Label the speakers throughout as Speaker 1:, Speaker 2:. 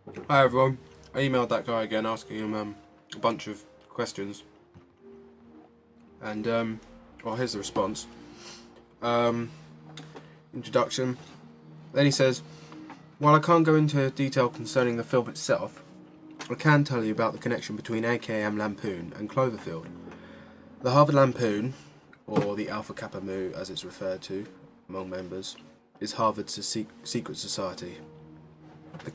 Speaker 1: Hi everyone. I emailed that guy again asking him a bunch of questions, and well, here's the response. Introduction. Then he says, while I can't go into detail concerning the film itself, I can tell you about the connection between AKM Lampoon and Cloverfield. The Harvard Lampoon, or the Alpha Kappa Mu as it's referred to among members, is Harvard's secret society. The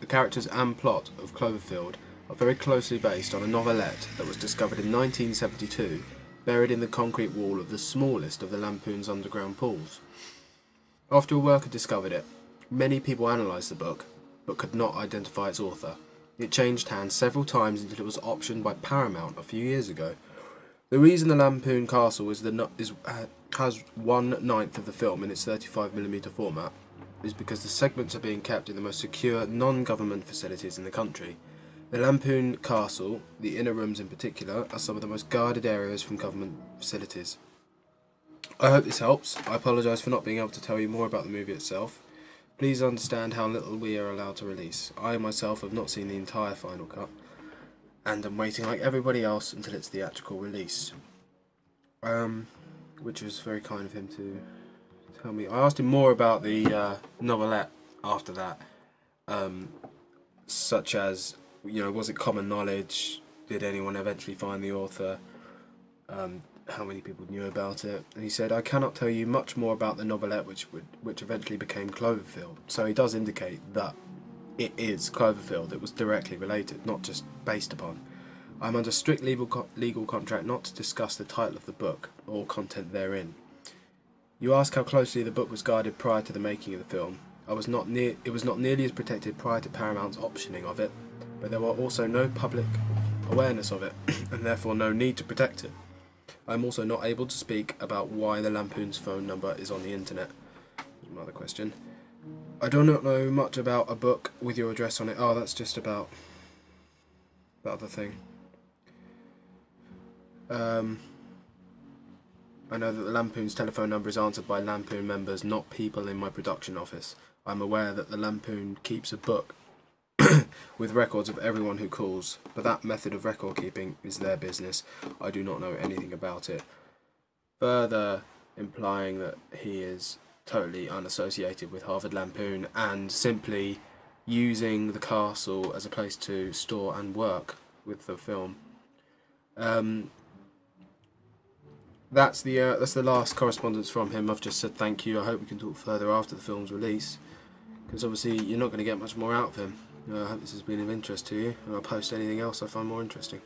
Speaker 1: characters and plot of Cloverfield are very closely based on a novelette that was discovered in 1972, buried in the concrete wall of the smallest of the Lampoon's underground pools. After a worker discovered it, many people analysed the book, but could not identify its author. It changed hands several times until it was optioned by Paramount a few years ago. The reason the Lampoon Castle has 1/9 of the film in its 35mm format is because the segments are being kept in the most secure non-government facilities in the country. The Lampoon Castle, the inner rooms in particular, are some of the most guarded areas from government facilities. I hope this helps. I apologise for not being able to tell you more about the movie itself. Please understand how little we are allowed to release. I myself have not seen the entire final cut, and I'm waiting like everybody else until its theatrical release. Which was very kind of him to tell me. I asked him more about the novelette after that, such as, was it common knowledge? Did anyone eventually find the author? How many people knew about it? And he said, I cannot tell you much more about the novelette which eventually became Cloverfield. So he does indicate that it is Cloverfield. It was directly related, not just based upon. I'm under strict legal contract not to discuss the title of the book or content therein. You ask how closely the book was guarded prior to the making of the film. It was not nearly as protected prior to Paramount's optioning of it, but there were also no public awareness of it, and therefore no need to protect it. I am also not able to speak about why the Lampoon's phone number is on the internet. Another question. I do not know much about a book with your address on it. Oh, that's just about the other thing. I know that the Lampoon's telephone number is answered by Lampoon members, not people in my production office. I'm aware that the Lampoon keeps a book with records of everyone who calls, but that method of record keeping is their business. I do not know anything about it. Further implying that he is totally unassociated with Harvard Lampoon and simply using the castle as a place to store and work with the film. That's the last correspondence from him. I've just said thank you. I hope we can talk further after the film's release, because obviously you're not going to get much more out of him. I hope this has been of interest to you, and I'll post anything else I find more interesting.